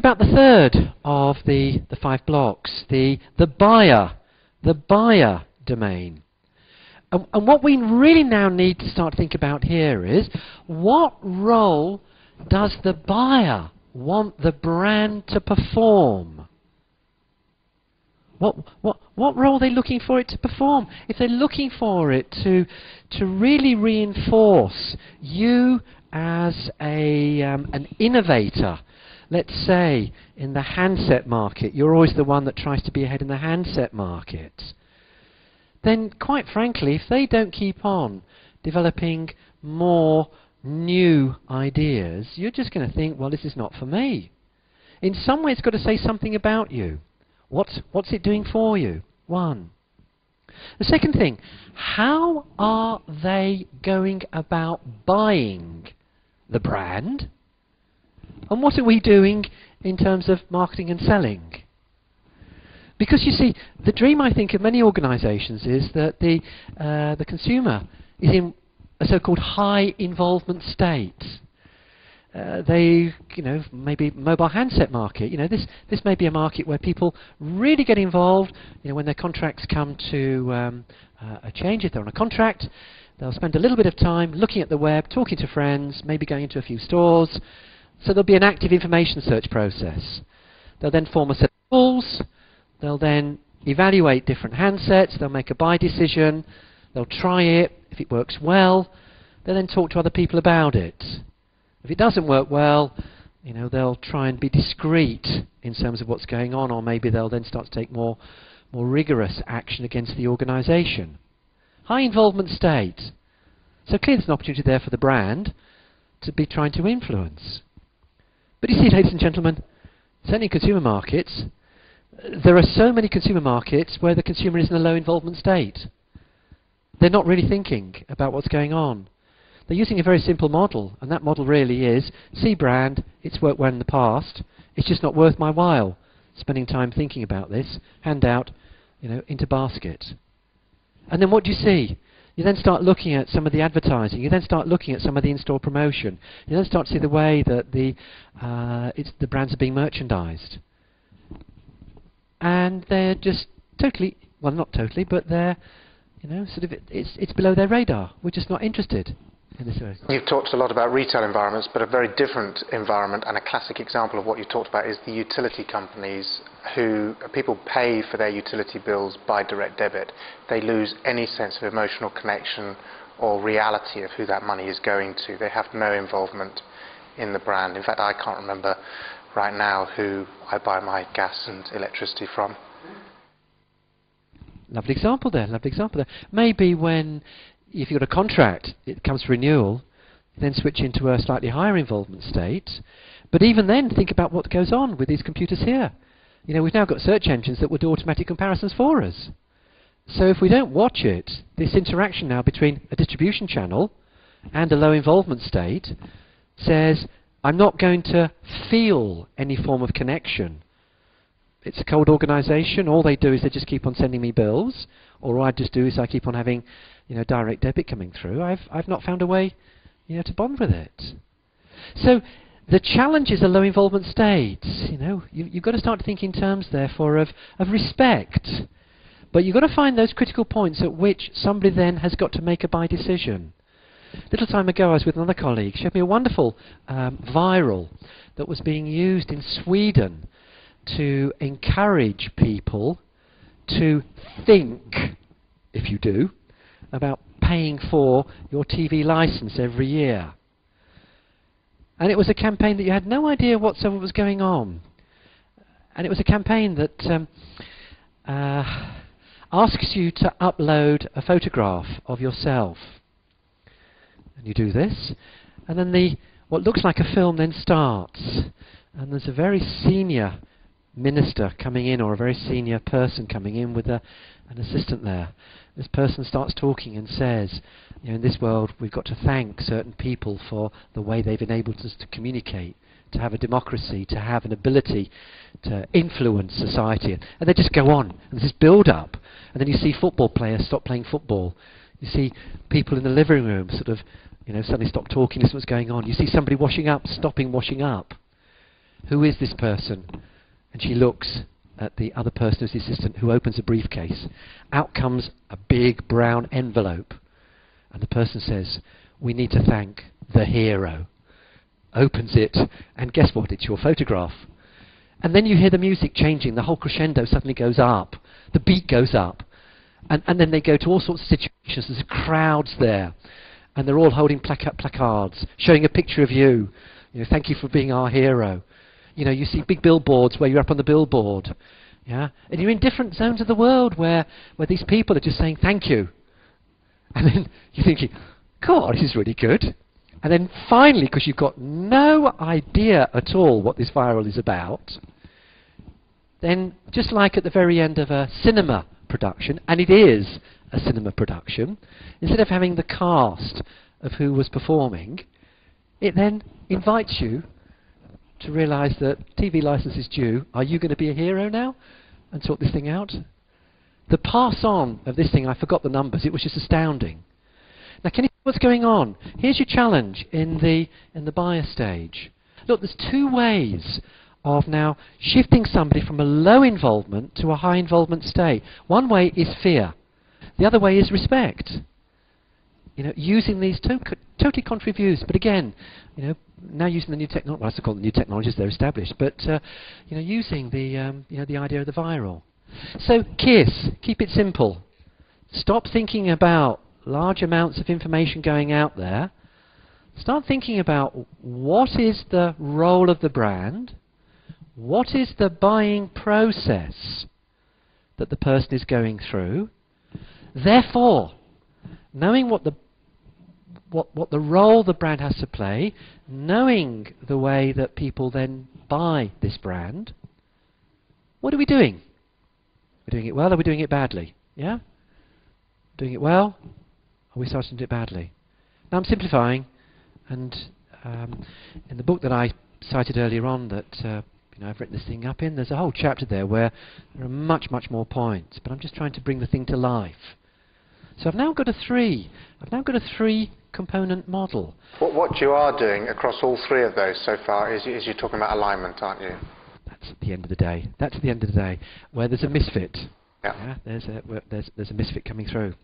about the third of the 5 blocks, the buyer domain. And what we really now need to start to think about here is, what role does the buyer want the brand to perform? What role are they looking for it to perform? If they're looking for it to really reinforce you as an innovator, let's say in the handset market, you're always the one that tries to be ahead in the handset market, then quite frankly, if they don't keep on developing more new ideas, you're just going to think, well, this is not for me. In some way, it's got to say something about you. What's it doing for you? One. The second thing, how are they going about buying the brand? And what are we doing in terms of marketing and selling? Because you see, the dream, I think, of many organizations is that the consumer is in a so-called high involvement state. Maybe mobile handset market. This may be a market where people really get involved. When their contracts come to a change, if they're on a contract, they'll spend a little bit of time looking at the web, talking to friends, maybe going into a few stores. So there'll be an active information search process. They'll then form a set of rules. They'll then evaluate different handsets. They'll make a buy decision. They'll try it. If it works well, they'll then talk to other people about it. If it doesn't work well, they'll try and be discreet in terms of what's going on, or maybe they'll then start to take more rigorous action against the organization. High involvement state. So clearly there's an opportunity there for the brand to be trying to influence. But you see, ladies and gentlemen, certainly in consumer markets, there are so many consumer markets where the consumer is in a low involvement state. They're not really thinking about what's going on. They're using a very simple model, and that model really is, see brand, it's worked well in the past, it's just not worth my while spending time thinking about this, hand out, into basket. And then what do you see? You then start looking at some of the advertising, you then start looking at some of the in-store promotion, you then start to see the way that the brands are being merchandised. And they're just totally, well, not totally, but they're, it's below their radar. We're just not interested in this area. You've talked a lot about retail environments, but a very different environment, and a classic example of what you've talked about is the utility companies who people pay for their utility bills by direct debit. They lose any sense of emotional connection or reality of who that money is going to. They have no involvement in the brand. In fact, I can't remember right now who I buy my gas and electricity from. Lovely example there, lovely example there. Maybe if you've got a contract, it comes to renewal, then switch into a slightly higher involvement state. But even then, think about what goes on with these computers here. We've now got search engines that will do automatic comparisons for us. So if we don't watch it, this interaction now between a distribution channel and a low involvement state says, I'm not going to feel any form of connection. It's a cold organization. All they do is they just keep on sending me bills. Or all I just do is I keep on having, direct debit coming through. I've not found a way, to bond with it. So the challenge is a low involvement state. You've got to start to think in terms, therefore, of respect. But you've got to find those critical points at which somebody then has got to make a buy decision. A little time ago, I was with another colleague. She showed me a wonderful viral that was being used in Sweden to encourage people to think, if you do, about paying for your TV license every year. And it was a campaign that you had no idea whatsoever was going on. And it was a campaign that asks you to upload a photograph of yourself. And you do this, and then what looks like a film then starts. And there's a very senior minister coming in, or a very senior person coming in with an assistant there. This person starts talking and says, in this world we've got to thank certain people for the way they've enabled us to communicate, to have a democracy, to have an ability to influence society. And they just go on, and there's this build-up. And then you see football players stop playing football. You see people in the living room sort of, suddenly stop talking, listen to what's going on. You see somebody washing up, stopping washing up. Who is this person? And she looks at the other person as the assistant, who opens a briefcase. Out comes a big brown envelope. And the person says, we need to thank the hero. Opens it, and guess what? It's your photograph. And then you hear the music changing. The whole crescendo suddenly goes up. The beat goes up. And then they go to all sorts of situations. There's crowds there. And they're all holding placards, showing a picture of you. You know, thank you for being our hero. You know, you see big billboards where you're up on the billboard. Yeah? And you're in different zones of the world where these people are just saying thank you. And then you're thinking, God, this is really good. And then finally, because you've got no idea at all what this viral is about, then just like at the very end of a cinema production, and it is a cinema production, instead of having the cast of who was performing, it then invites you to realise that TV licence is due. Are you going to be a hero now and sort this thing out? The pass on of this thing, I forgot the numbers, it was just astounding. Now can you see what's going on? Here's your challenge in the buyer stage. Look, there's two ways of now shifting somebody from a low involvement to a high involvement state. One way is fear. The other way is respect. You know, using these totally contrary views, but again, you know, now using the new technology. Well, I still call them new technologies; they're established. But you know, using the idea of the viral. So, KISS, keep it simple. Stop thinking about large amounts of information going out there. Start thinking about what is the role of the brand. What is the buying process that the person is going through? Therefore, knowing what the role the brand has to play, knowing the way that people then buy this brand, what are we doing? We're doing it well, or are we doing it badly? Yeah? Doing it well, or are we starting to do it badly? Now I'm simplifying, and in the book that I cited earlier on that you know, I've written this thing up in, there's a whole chapter there where there are much more points, but I'm just trying to bring the thing to life. So I've now got a three-component model. What you are doing across all three of those so far is you're talking about alignment, aren't you? That's at the end of the day. That's at the end of the day, where there's a misfit. Yeah. Yeah, there's a misfit coming through.